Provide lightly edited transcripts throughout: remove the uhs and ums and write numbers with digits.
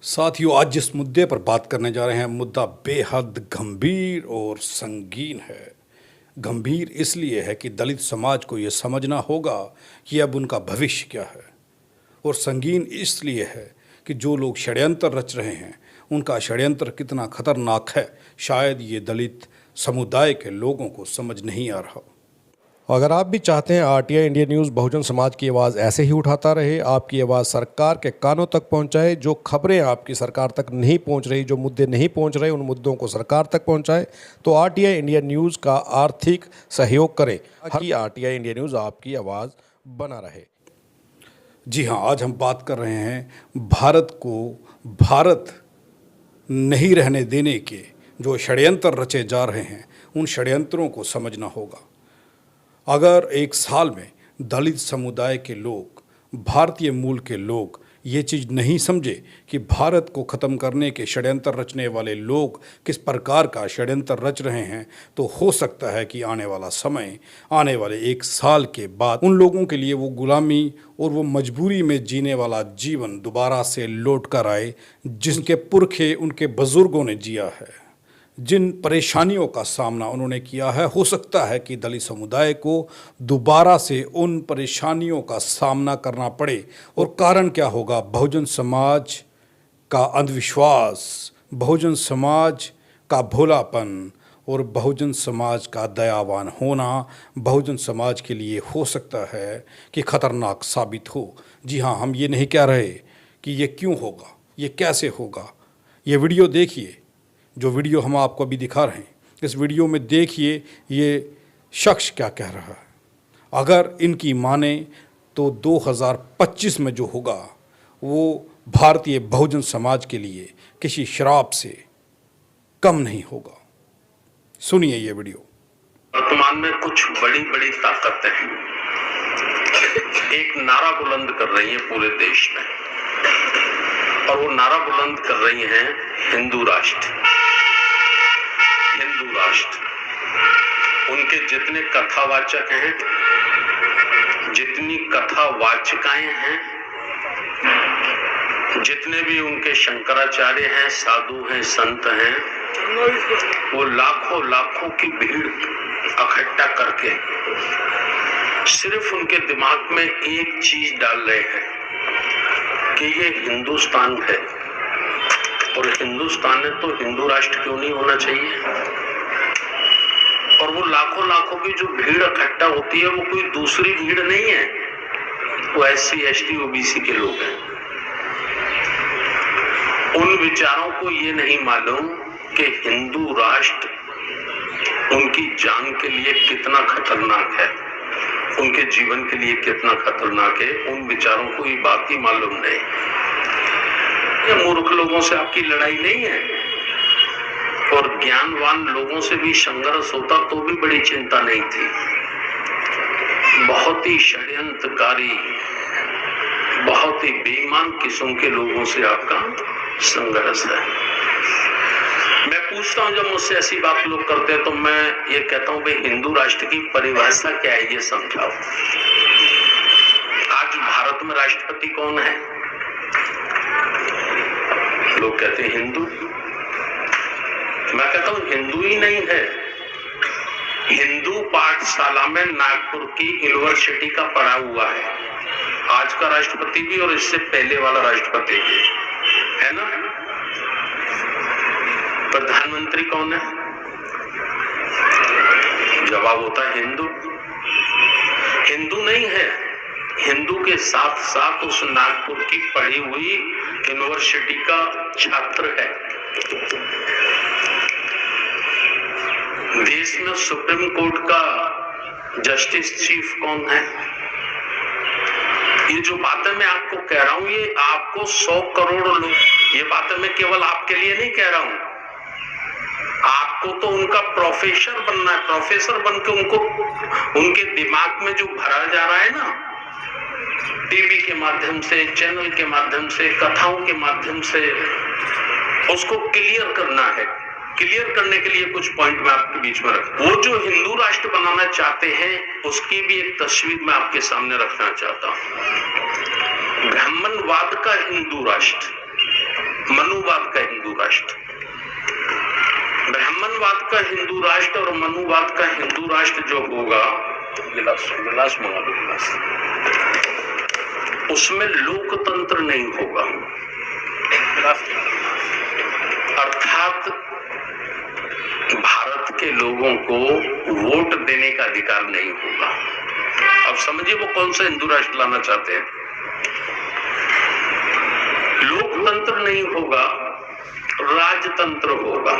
साथियों, आज जिस मुद्दे पर बात करने जा रहे हैं, मुद्दा बेहद गंभीर और संगीन है। गंभीर इसलिए है कि दलित समाज को ये समझना होगा कि अब उनका भविष्य क्या है, और संगीन इसलिए है कि जो लोग षड्यंत्र रच रहे हैं उनका षड्यंत्र कितना खतरनाक है, शायद ये दलित समुदाय के लोगों को समझ नहीं आ रहा। अगर आप भी चाहते हैं RTI India news Bahujan Samaj की आवाज़ ऐसे ही उठाता रहे, आपकी आवाज़ सरकार के कानों तक पहुंचाए, जो खबरें आपकी सरकार तक नहीं पहुंच रही, जो मुद्दे नहीं पहुंच रहे, उन मुद्दों को सरकार तक पहुंचाए, तो आरटीआई इंडिया न्यूज़ का आर्थिक सहयोग करें ताकि आरटीआई इंडिया न्यूज़ आपकी आवाज़ बना रहे। जी हाँ, आज हम बात कर रहे हैं भारत को भारत नहीं रहने देने के जो षड्यंत्र रचे जा रहे हैं, उन षड्यंत्रों को समझना होगा। अगर एक साल में दलित समुदाय के लोग, भारतीय मूल के लोग ये चीज़ नहीं समझे कि भारत को ख़त्म करने के षड्यंत्र रचने वाले लोग किस प्रकार का षड्यंत्र रच रहे हैं, तो हो सकता है कि आने वाला समय, आने वाले एक साल के बाद उन लोगों के लिए वो गुलामी और वो मजबूरी में जीने वाला जीवन दोबारा से लौट कर आए, जिनके पुरखे, उनके बुज़ुर्गों ने जिया है, जिन परेशानियों का सामना उन्होंने किया है। हो सकता है कि दलित समुदाय को दोबारा से उन परेशानियों का सामना करना पड़े। और कारण क्या होगा? बहुजन समाज का अंधविश्वास, बहुजन समाज का भोलापन और बहुजन समाज का दयावान होना बहुजन समाज के लिए हो सकता है कि खतरनाक साबित हो। जी हाँ, हम ये नहीं कह रहे कि ये क्यों होगा, ये कैसे होगा। ये वीडियो देखिए, जो वीडियो हम आपको अभी दिखा रहे हैं, इस वीडियो में देखिए ये शख्स क्या कह रहा है। अगर इनकी माने तो 2025 में जो होगा वो भारतीय बहुजन समाज के लिए किसी श्राप से कम नहीं होगा। सुनिए ये वीडियो। वर्तमान में कुछ बड़ी बड़ी ताकतें एक नारा बुलंद कर रही हैं पूरे देश में, और वो नारा बुलंद कर रही हैं हिंदू राष्ट्र, हिंदू राष्ट्र। उनके जितने कथावाचक हैं, जितनी कथावाचिकाएं हैं, जितने भी उनके शंकराचार्य हैं, साधु हैं, संत हैं, वो लाखों लाखों की भीड़ इकट्ठा करके सिर्फ उनके दिमाग में एक चीज डाल रहे हैं कि ये हिंदुस्तान है, और हिंदुस्तान है तो हिंदू राष्ट्र क्यों नहीं होना चाहिए। और वो लाखों लाखों की जो भीड़ इकट्ठा होती है वो कोई दूसरी भीड़ नहीं है, वो SC ST OBC के लोग हैं। उन विचारों को ये नहीं मालूम कि हिंदू राष्ट्र उनकी जान के लिए कितना खतरनाक है, उनके जीवन के लिए कितना खतरनाक है। उन विचारों को ये बात ही मालूम नहीं। ये मूर्ख लोगों से आपकी लड़ाई नहीं है, और ज्ञानवान लोगों से भी संघर्ष होता तो भी बड़ी चिंता नहीं थी। बहुत ही षड्यंत्रकारी, बहुत ही बेईमान किस्म के लोगों से आपका संघर्ष है। मैं पूछता हूं, जब मुझसे ऐसी बात लोग करते हैं तो मैं ये कहता हूं भाई हिंदू राष्ट्र की परिभाषा क्या है, ये समझाओ। आज भारत में राष्ट्रपति कौन है? लोग कहते हैं हिंदू। मैं कहता हूं हिंदू ही नहीं है, हिंदू पाठशाला में नागपुर की यूनिवर्सिटी का पढ़ा हुआ है। आज का राष्ट्रपति भी और इससे पहले वाला राष्ट्रपति भी, है ना। प्रधानमंत्री कौन है? जवाब होता है हिंदू। हिंदू नहीं है, हिंदू के साथ साथ उस नागपुर की पढ़ी हुई यूनिवर्सिटी का छात्र है। देश में सुप्रीम कोर्ट का जस्टिस चीफ कौन है? ये जो बातें मैं आपको कह रहा हूं, ये आपको 100 करोड़ लोग, ये बातें मैं केवल आपके लिए नहीं कह रहा हूं, आपको तो उनका प्रोफेसर बनना है। प्रोफेसर बन के उनको, उनके दिमाग में जो भरा जा रहा है ना, टीवी के माध्यम से, चैनल के माध्यम से, कथाओं के माध्यम से, उसको क्लियर करना है। क्लियर करने के लिए कुछ पॉइंट मैं आपके बीच में रख, वो जो हिंदू राष्ट्र बनाना चाहते हैं उसकी भी एक तस्वीर मैं आपके सामने रखना चाहता हूं। ब्राह्मणवाद का हिंदू राष्ट्र, मनुवाद का हिंदू राष्ट्र, ब्राह्मणवाद का हिंदू राष्ट्र और मनुवाद का हिंदू राष्ट्र जो होगा, गिलास मंगा लो गिलास, उसमें लोकतंत्र नहीं होगा, अर्थात भारत के लोगों को वोट देने का अधिकार नहीं होगा। अब समझिए वो कौन सा हिंदू राष्ट्र लाना चाहते हैं। लोकतंत्र नहीं होगा, राजतंत्र होगा।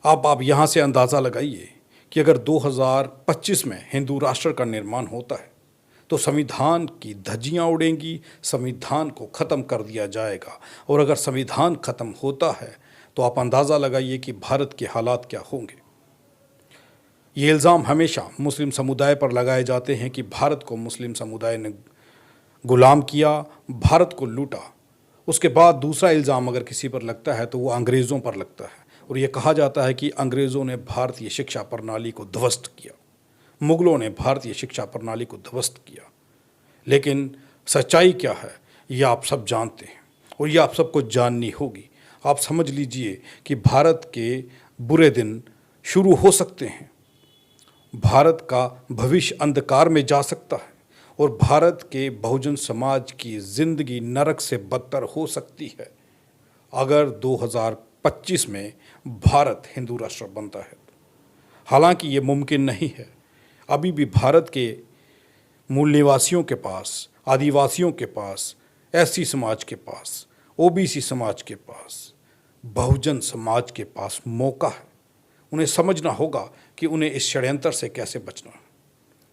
अब आप यहाँ से अंदाज़ा लगाइए कि अगर 2025 में हिंदू राष्ट्र का निर्माण होता है तो संविधान की धज्जियाँ उड़ेंगी, संविधान को ख़त्म कर दिया जाएगा। और अगर संविधान ख़त्म होता है तो आप अंदाज़ा लगाइए कि भारत के हालात क्या होंगे। ये इल्ज़ाम हमेशा मुस्लिम समुदाय पर लगाए जाते हैं कि भारत को मुस्लिम समुदाय ने गुलाम किया, भारत को लूटा। उसके बाद दूसरा इल्ज़ाम अगर किसी पर लगता है तो वो अंग्रेज़ों पर लगता है और ये कहा जाता है कि अंग्रेज़ों ने भारतीय शिक्षा प्रणाली को ध्वस्त किया, मुग़लों ने भारतीय शिक्षा प्रणाली को ध्वस्त किया। लेकिन सच्चाई क्या है ये आप सब जानते हैं और ये आप सबको जाननी होगी। आप समझ लीजिए कि भारत के बुरे दिन शुरू हो सकते हैं, भारत का भविष्य अंधकार में जा सकता है और भारत के बहुजन समाज की ज़िंदगी नरक से बदतर हो सकती है अगर 2025 में भारत हिंदू राष्ट्र बनता है। हालांकि ये मुमकिन नहीं है। अभी भी भारत के मूल निवासियों के पास, आदिवासियों के पास, एससी समाज के पास, ओबीसी समाज के पास, बहुजन समाज के पास मौका है। उन्हें समझना होगा कि उन्हें इस षड्यंत्र से कैसे बचना है।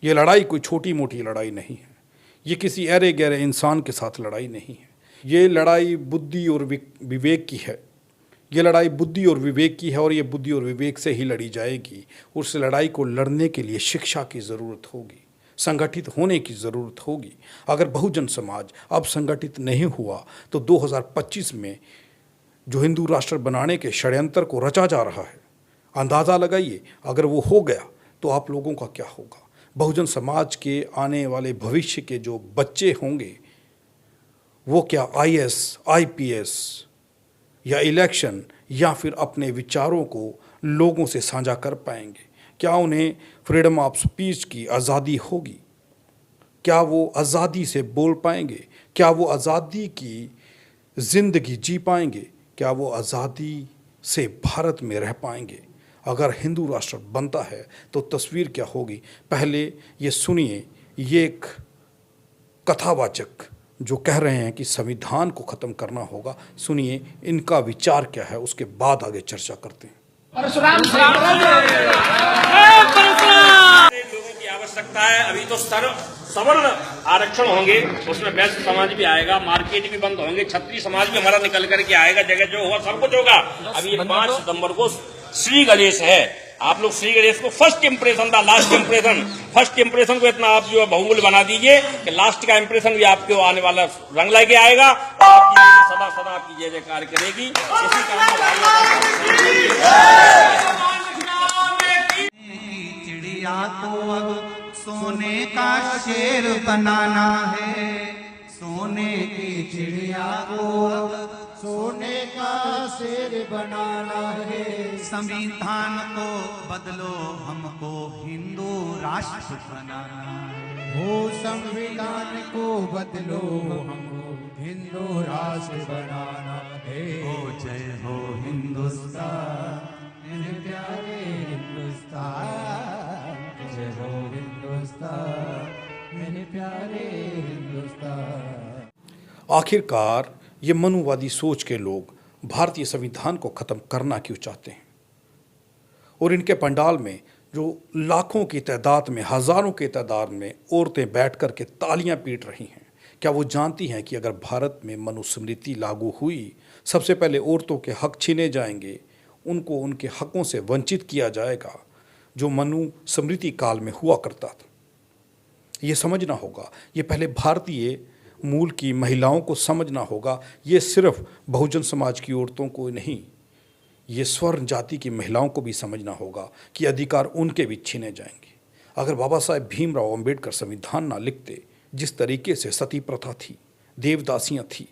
ये लड़ाई कोई छोटी मोटी लड़ाई नहीं है, ये किसी अरे गहरे इंसान के साथ लड़ाई नहीं है। ये लड़ाई बुद्धि और विवेक की है। ये लड़ाई बुद्धि और विवेक की है और ये बुद्धि और विवेक से ही लड़ी जाएगी। उस लड़ाई को लड़ने के लिए शिक्षा की ज़रूरत होगी, संगठित होने की ज़रूरत होगी। अगर बहुजन समाज अब संगठित नहीं हुआ तो 2025 में जो हिंदू राष्ट्र बनाने के षड्यंत्र को रचा जा रहा है, अंदाज़ा लगाइए अगर वो हो गया तो आप लोगों का क्या होगा। बहुजन समाज के आने वाले भविष्य के जो बच्चे होंगे वो क्या IAS, IPS या इलेक्शन या फिर अपने विचारों को लोगों से साझा कर पाएंगे? क्या उन्हें फ्रीडम ऑफ स्पीच की आज़ादी होगी? क्या वो आज़ादी से बोल पाएंगे? क्या वो आज़ादी की ज़िंदगी जी पाएंगे? क्या वो आज़ादी से भारत में रह पाएंगे? अगर हिंदू राष्ट्र बनता है तो तस्वीर क्या होगी? पहले ये सुनिए, ये एक कथावाचक जो कह रहे हैं कि संविधान को ख़त्म करना होगा, सुनिए इनका विचार क्या है, उसके बाद आगे चर्चा करते हैं। परशुराम लोगों की आवश्यकता है। अभी तो सवर्ण आरक्षण होंगे, उसमें वैश्य समाज भी आएगा, मार्केट भी बंद होंगे, क्षत्रिय समाज भी हमारा निकल करके आएगा, जगह जो होगा सब कुछ होगा। अभी 5 सितंबर को श्री गणेश है। आप लोग श्री गणेश को फर्स्ट इंप्रेशन था, लास्ट इंप्रेशन, फर्स्ट इंप्रेशन को इतना आप जो है बहुमूल्य बना दीजिए कि लास्ट का इंप्रेशन भी आपको आने वाला रंग लेके आएगा और आपकी सदा सदा आपकी जय जयकार करेगी। इसी चिड़िया को अब सोने का शेर बनाना है, सोने की चिड़िया को अब सोने का शेर बनाना है। संविधान को बदलो, हमको हिंदू राष्ट्र बनाना है। हो संविधान को बदलो, हमको हिंदू राष्ट्र बनाना है। हो जय हो हिंदुस्तान, मेरे प्यारे हिंदुस्तान, जय हो हिंदुस्तान, मेरे प्यारे हिंदुस्तान। आखिरकार ये मनुवादी सोच के लोग भारतीय संविधान को ख़त्म करना क्यों चाहते हैं? और इनके पंडाल में जो लाखों की तादाद में, हज़ारों की तादाद में औरतें बैठ कर के तालियां पीट रही हैं, क्या वो जानती हैं कि अगर भारत में मनुस्मृति लागू हुई, सबसे पहले औरतों के हक छीने जाएंगे, उनको उनके हकों से वंचित किया जाएगा जो मनुस्मृति काल में हुआ करता था। ये समझना होगा, ये पहले भारतीय मूल की महिलाओं को समझना होगा। ये सिर्फ बहुजन समाज की औरतों को नहीं, ये स्वर्ण जाति की महिलाओं को भी समझना होगा कि अधिकार उनके भी छीने जाएंगे। अगर बाबा साहेब भीमराव अंबेडकर संविधान ना लिखते, जिस तरीके से सती प्रथा थी, देवदासियाँ थी,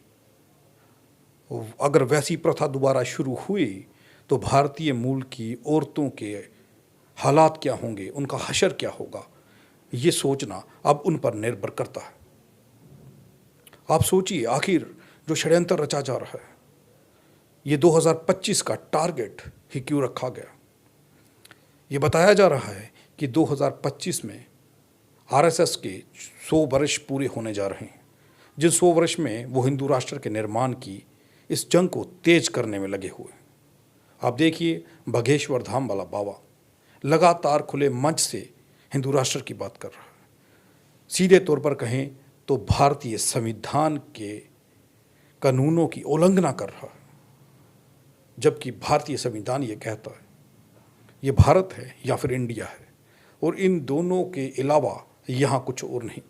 अगर वैसी प्रथा दोबारा शुरू हुई तो भारतीय मूल की औरतों के हालात क्या होंगे, उनका हशर क्या होगा, ये सोचना अब उन पर निर्भर करता है। आप सोचिए, आखिर जो षड्यंत्र रचा जा रहा है, ये 2025 का टारगेट ही क्यों रखा गया। ये बताया जा रहा है कि 2025 में आरएसएस के 100 वर्ष पूरे होने जा रहे हैं, जिन 100 वर्ष में वो हिंदू राष्ट्र के निर्माण की इस जंग को तेज करने में लगे हुए हैं। आप देखिए, बागेश्वर धाम वाला बाबा लगातार खुले मंच से हिंदू राष्ट्र की बात कर रहा है। सीधे तौर पर कहें तो भारतीय संविधान के कानूनों की उल्लंघना कर रहा है, जबकि भारतीय संविधान ये कहता है ये भारत है या फिर इंडिया है, और इन दोनों के अलावा यहाँ कुछ और नहीं।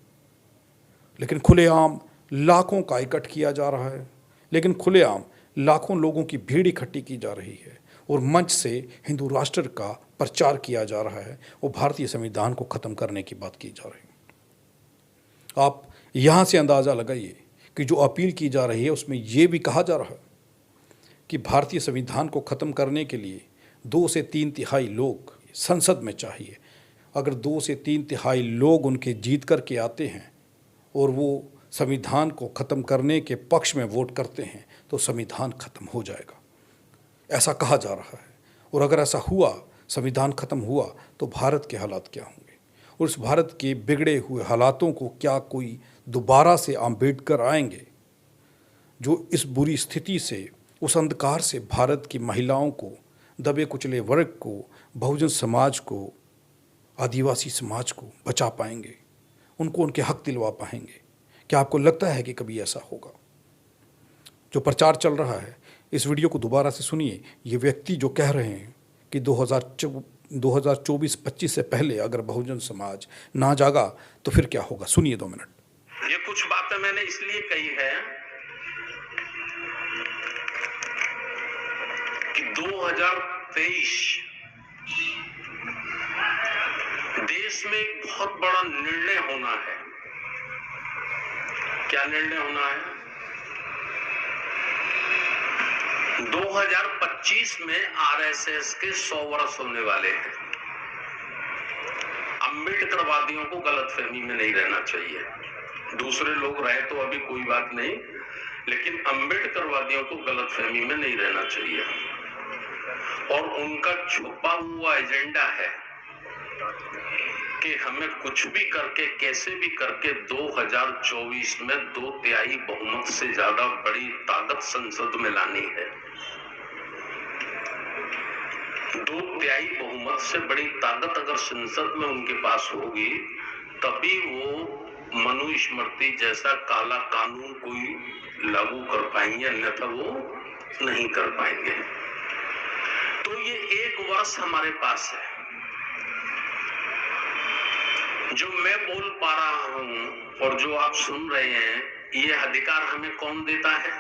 लेकिन खुलेआम लाखों का इकट्ठ किया जा रहा है, लेकिन खुलेआम लाखों लोगों की भीड़ इकट्ठी की जा रही है और मंच से हिंदू राष्ट्र का प्रचार किया जा रहा है और भारतीय संविधान को ख़त्म करने की बात की जा रही है। आप यहाँ से अंदाज़ा लगाइए कि जो अपील की जा रही है उसमें ये भी कहा जा रहा है कि भारतीय संविधान को ख़त्म करने के लिए 2 से 3 तिहाई लोग संसद में चाहिए। अगर 2 से 3 तिहाई लोग उनके जीत कर के आते हैं और वो संविधान को ख़त्म करने के पक्ष में वोट करते हैं तो संविधान ख़त्म हो जाएगा, ऐसा कहा जा रहा है। और अगर ऐसा हुआ, संविधान ख़त्म हुआ, तो भारत के हालात क्या होंगे, और उस भारत के बिगड़े हुए हालातों को क्या कोई दोबारा से अम्बेडकर आएंगे जो इस बुरी स्थिति से, उस अंधकार से भारत की महिलाओं को, दबे कुचले वर्ग को, बहुजन समाज को, आदिवासी समाज को बचा पाएंगे, उनको उनके हक दिलवा पाएंगे। क्या आपको लगता है कि कभी ऐसा होगा? जो प्रचार चल रहा है, इस वीडियो को दोबारा से सुनिए। ये व्यक्ति जो कह रहे हैं कि 2024-25 से पहले अगर बहुजन समाज ना जागा तो फिर क्या होगा, सुनिए 2 मिनट। ये कुछ बातें मैंने इसलिए कही है कि 2023 देश में एक बहुत बड़ा निर्णय होना है। क्या निर्णय होना है? 2025 में आरएसएस के 100 वर्ष होने वाले हैं। अम्बेडकरवादियों को गलतफहमी में नहीं रहना चाहिए। दूसरे लोग रहे तो अभी कोई बात नहीं, लेकिन अम्बेडकरवादियों को गलतफहमी में नहीं रहना चाहिए। और उनका छुपा हुआ एजेंडा है कि हमें कुछ भी करके, कैसे भी करके 2024 में 2 तिहाई बहुमत से ज्यादा बड़ी ताकत संसद में लानी है। 2 तिहाई बहुमत से बड़ी ताकत अगर संसद में उनके पास होगी, तभी वो मनुस्मृति जैसा काला कानून कोई लागू कर पाएंगे, अन्यथा वो नहीं कर पाएंगे। तो ये 1 वर्ष हमारे पास है। जो मैं बोल पा रहा हूं और जो आप सुन रहे हैं, ये अधिकार हमें कौन देता है?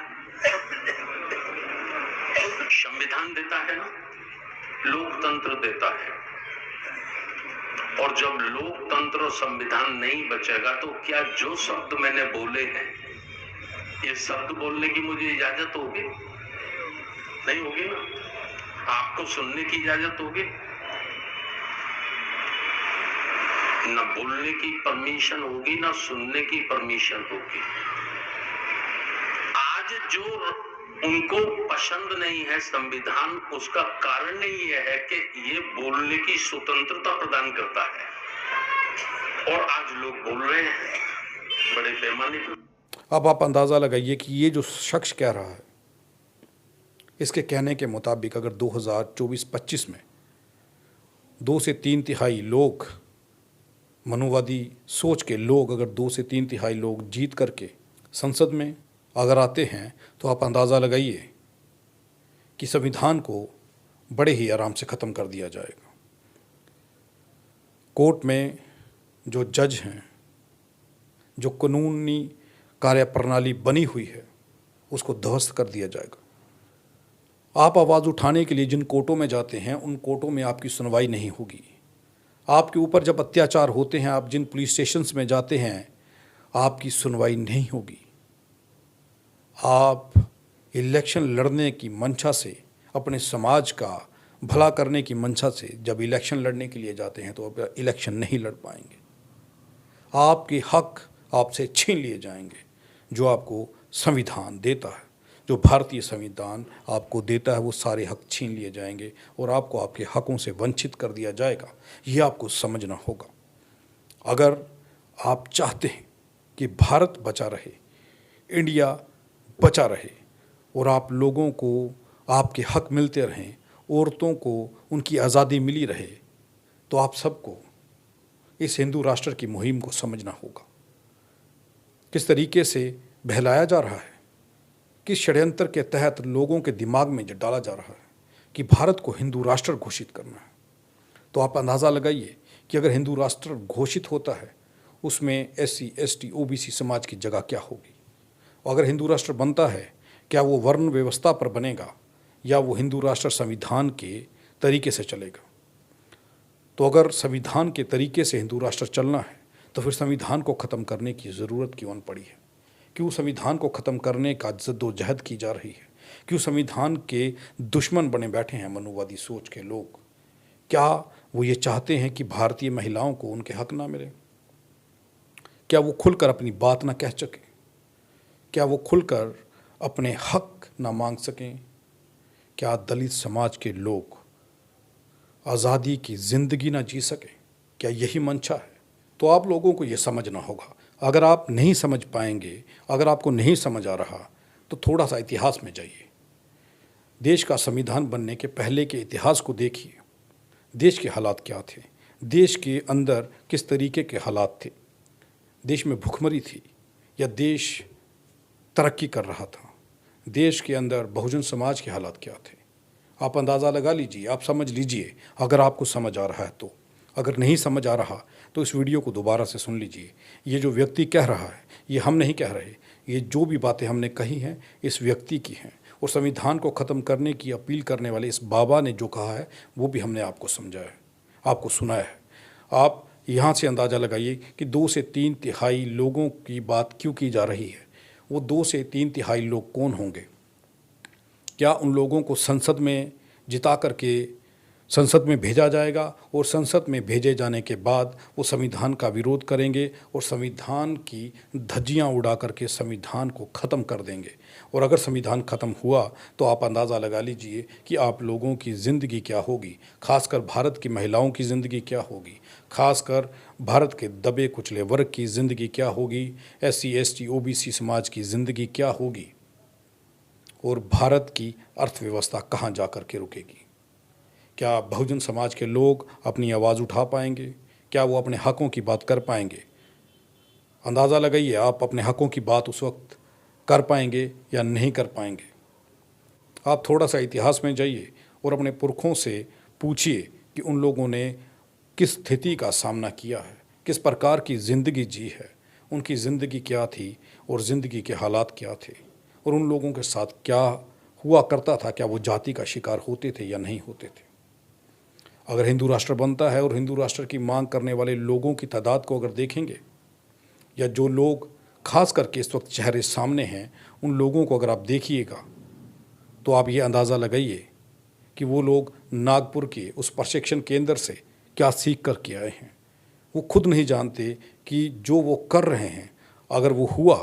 संविधान देता है ना, लोकतंत्र देता है। और जब लोकतंत्र और संविधान नहीं बचेगा तो क्या जो शब्द मैंने बोले हैं, ये शब्द बोलने की मुझे इजाजत होगी? नहीं होगी ना। आपको सुनने की इजाजत होगी? ना बोलने की परमिशन होगी, ना सुनने की परमिशन होगी। आज जो उनको पसंद नहीं है संविधान, उसका कारण ही यह है कि ये बोलने की स्वतंत्रता प्रदान करता है, और आज लोग बोल रहे हैं बड़े पैमाने पर। अब आप अंदाज़ा लगाइए कि ये जो शख्स कह रहा है, इसके कहने के मुताबिक अगर 2024-25 में 2 से 3 तिहाई लोग, मनुवादी सोच के लोग, अगर 2 से 3 तिहाई लोग जीत करके संसद में अगर आते हैं, तो आप अंदाज़ा लगाइए कि संविधान को बड़े ही आराम से ख़त्म कर दिया जाएगा। कोर्ट में जो जज हैं, जो कानूनी कार्यप्रणाली बनी हुई है, उसको ध्वस्त कर दिया जाएगा। आप आवाज़ उठाने के लिए जिन कोर्टों में जाते हैं, उन कोर्टों में आपकी सुनवाई नहीं होगी। आपके ऊपर जब अत्याचार होते हैं, आप जिन पुलिस स्टेशंस में जाते हैं, आपकी सुनवाई नहीं होगी। आप इलेक्शन लड़ने की मंशा से, अपने समाज का भला करने की मंशा से जब इलेक्शन लड़ने के लिए जाते हैं तो अब इलेक्शन नहीं लड़ पाएंगे। आपके हक आपसे छीन लिए जाएंगे। जो आपको संविधान देता है, जो भारतीय संविधान आपको देता है, वो सारे हक छीन लिए जाएंगे और आपको आपके हकों से वंचित कर दिया जाएगा। ये आपको समझना होगा। अगर आप चाहते हैं कि भारत बचा रहे, इंडिया बचा रहे और आप लोगों को आपके हक मिलते रहें, औरतों को उनकी आज़ादी मिली रहे, तो आप सबको इस हिंदू राष्ट्र की मुहिम को समझना होगा। किस तरीके से बहलाया जा रहा है, किस षड्यंत्र के तहत लोगों के दिमाग में जो डाला जा रहा है कि भारत को हिंदू राष्ट्र घोषित करना है, तो आप अंदाज़ा लगाइए कि अगर हिंदू राष्ट्र घोषित होता है उसमें SC ST OBC समाज की जगह क्या होगी। और अगर हिंदू राष्ट्र बनता है, क्या वो वर्ण व्यवस्था पर बनेगा या वो हिंदू राष्ट्र संविधान के तरीके से चलेगा। तो अगर संविधान के तरीके से हिंदू राष्ट्र चलना है तो फिर संविधान को ख़त्म करने की ज़रूरत क्यों पड़ी है? क्यों संविधान को ख़त्म करने का जद्दोजहद की जा रही है? क्यों संविधान के दुश्मन बने बैठे हैं मनुवादी सोच के लोग? क्या वो ये चाहते हैं कि भारतीय महिलाओं को उनके हक ना मिले? क्या वो खुलकर अपनी बात ना कह सकें? क्या वो खुलकर अपने हक ना मांग सकें? क्या दलित समाज के लोग आज़ादी की ज़िंदगी ना जी सकें? क्या यही मंशा है? तो आप लोगों को ये समझना होगा। अगर आप नहीं समझ पाएंगे, अगर आपको नहीं समझ आ रहा, तो थोड़ा सा इतिहास में जाइए। देश का संविधान बनने के पहले के इतिहास को देखिए। देश के हालात क्या थे, देश के अंदर किस तरीके के हालात थे, देश में भुखमरी थी या देश तरक्की कर रहा था, देश के अंदर बहुजन समाज के हालात क्या थे। आप अंदाज़ा लगा लीजिए, आप समझ लीजिए अगर आपको समझ आ रहा है तो। अगर नहीं समझ आ रहा तो इस वीडियो को दोबारा से सुन लीजिए। ये जो व्यक्ति कह रहा है, ये हम नहीं कह रहे, ये जो भी बातें हमने कही हैं इस व्यक्ति की हैं। और संविधान को ख़त्म करने की अपील करने वाले इस बाबा ने जो कहा है वो भी हमने आपको समझाया है, आपको सुनाया है। आप यहाँ से अंदाज़ा लगाइए कि 2 से 3 तिहाई लोगों की बात क्यों की जा रही है। वो 2 से 3 तिहाई लोग कौन होंगे? क्या उन लोगों को संसद में जिता करके संसद में भेजा जाएगा और संसद में भेजे जाने के बाद वो संविधान का विरोध करेंगे और संविधान की धज्जियां उड़ा करके संविधान को ख़त्म कर देंगे? और अगर संविधान ख़त्म हुआ तो आप अंदाज़ा लगा लीजिए कि आप लोगों की ज़िंदगी क्या होगी, खासकर भारत की महिलाओं की ज़िंदगी क्या होगी, खासकर भारत के दबे कुचले वर्ग की ज़िंदगी क्या होगी, SC ST OBC समाज की ज़िंदगी क्या होगी और भारत की अर्थव्यवस्था कहाँ जा कर के रुकेगी। क्या बहुजन समाज के लोग अपनी आवाज़ उठा पाएंगे? क्या वो अपने हकों की बात कर पाएंगे? अंदाज़ा लगाइए, आप अपने हकों की बात उस वक्त कर पाएंगे या नहीं कर पाएंगे। आप थोड़ा सा इतिहास में जाइए और अपने पुरखों से पूछिए कि उन लोगों ने किस स्थिति का सामना किया है, किस प्रकार की ज़िंदगी जी है, उनकी ज़िंदगी क्या थी और ज़िंदगी के हालात क्या थे और उन लोगों के साथ क्या हुआ करता था। क्या वो जाति का शिकार होते थे या नहीं होते थे? अगर हिंदू राष्ट्र बनता है और हिंदू राष्ट्र की मांग करने वाले लोगों की तादाद को अगर देखेंगे, या जो लोग खास करके इस वक्त चेहरे सामने हैं उन लोगों को अगर आप देखिएगा, तो आप ये अंदाज़ा लगाइए कि वो लोग नागपुर के उस प्रशिक्षण केंद्र से क्या सीख कर के आए हैं। वो खुद नहीं जानते कि जो वो कर रहे हैं अगर वो हुआ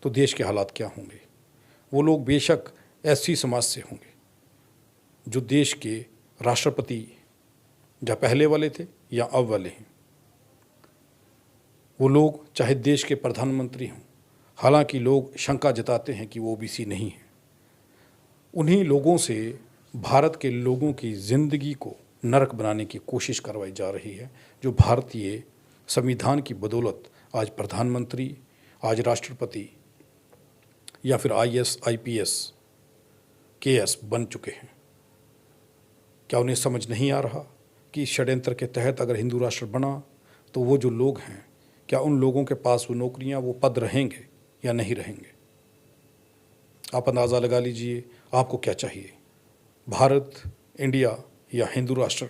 तो देश के हालात क्या होंगे। वो लोग बेशक SC समाज से होंगे, जो देश के राष्ट्रपति या पहले वाले थे या अब वाले हैं। वो लोग चाहे देश के प्रधानमंत्री हों, हालांकि लोग शंका जताते हैं कि वो OBC नहीं है। उन्हीं लोगों से भारत के लोगों की ज़िंदगी को नरक बनाने की कोशिश करवाई जा रही है, जो भारतीय संविधान की बदौलत आज प्रधानमंत्री, आज राष्ट्रपति या फिर IAS IPS KS बन चुके हैं। क्या उन्हें समझ नहीं आ रहा कि इस षड्यंत्र के तहत अगर हिंदू राष्ट्र बना तो वो जो लोग हैं, क्या उन लोगों के पास वो नौकरियां, वो पद रहेंगे या नहीं रहेंगे? आप अंदाज़ा लगा लीजिए आपको क्या चाहिए, भारत, इंडिया या हिंदू राष्ट्र?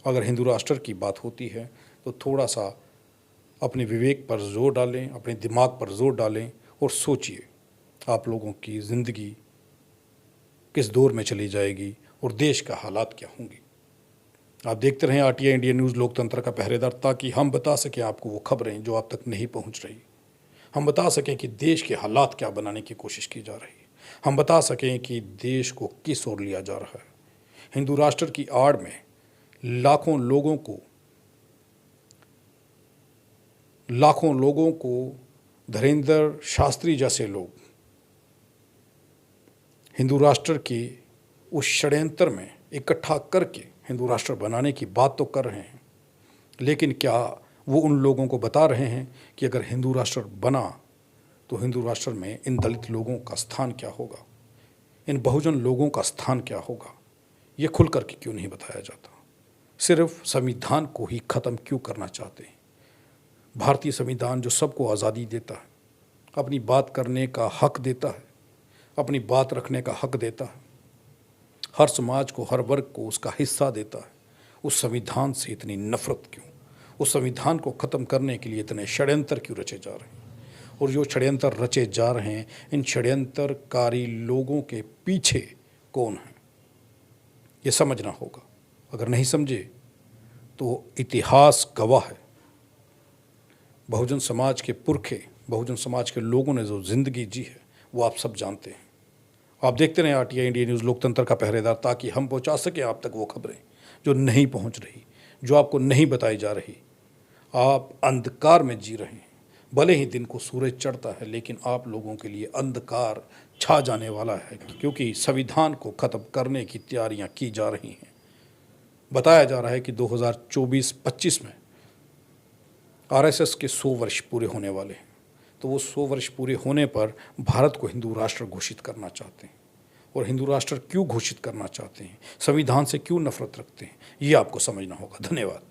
अगर हिंदू राष्ट्र की बात होती है तो थोड़ा सा अपने विवेक पर जोर डालें, अपने दिमाग पर जोर डालें और सोचिए आप लोगों की ज़िंदगी किस दौर में चली जाएगी और देश का हालात क्या होंगी। आप देखते रहें आरटीआई इंडिया न्यूज़ लोकतंत्र का पहरेदार, ताकि हम बता सकें आपको वो खबरें जो आप तक नहीं पहुंच रही। हम बता सकें कि देश के हालात क्या बनाने की कोशिश की जा रही है। हम बता सकें कि देश को किस ओर लिया जा रहा है। हिंदू राष्ट्र की आड़ में लाखों लोगों को धीरेंद्र शास्त्री जैसे लोग हिंदू राष्ट्र के उस षड्यंत्र में इकट्ठा करके हिंदू राष्ट्र बनाने की बात तो कर रहे हैं, लेकिन क्या वो उन लोगों को बता रहे हैं कि अगर हिंदू राष्ट्र बना तो हिंदू राष्ट्र में इन दलित लोगों का स्थान क्या होगा, इन बहुजन लोगों का स्थान क्या होगा? ये खुल करके क्यों नहीं बताया जाता? सिर्फ संविधान को ही ख़त्म क्यों करना चाहते हैं? भारतीय संविधान जो सबको आज़ादी देता है, अपनी बात करने का हक देता है, अपनी बात रखने का हक देता है, हर समाज को, हर वर्ग को उसका हिस्सा देता है, उस संविधान से इतनी नफरत क्यों? उस संविधान को ख़त्म करने के लिए इतने षड्यंत्र क्यों रचे जा रहे हैं? और जो षड्यंत्र रचे जा रहे हैं, इन षड्यंत्रकारी लोगों के पीछे कौन है, ये समझना होगा। अगर नहीं समझे तो इतिहास गवाह है। बहुजन समाज के पुरखे, बहुजन समाज के लोगों ने जो ज़िंदगी जी है वो आप सब जानते हैं। आप देखते रहें आरटीआई इंडिया न्यूज़ लोकतंत्र का पहरेदार, ताकि हम पहुंचा सकें आप तक वो खबरें जो नहीं पहुंच रही, जो आपको नहीं बताई जा रही। आप अंधकार में जी रहे हैं। भले ही दिन को सूरज चढ़ता है, लेकिन आप लोगों के लिए अंधकार छा जाने वाला है, क्योंकि संविधान को ख़त्म करने की तैयारियां की जा रही हैं। बताया जा रहा है कि 2024-25 में आरएसएस के 100 वर्ष पूरे होने वाले हैं। तो वो 100 वर्ष पूरे होने पर भारत को हिंदू राष्ट्र घोषित करना चाहते हैं। और हिंदू राष्ट्र क्यों घोषित करना चाहते हैं, संविधान से क्यों नफरत रखते हैं, ये आपको समझना होगा। धन्यवाद।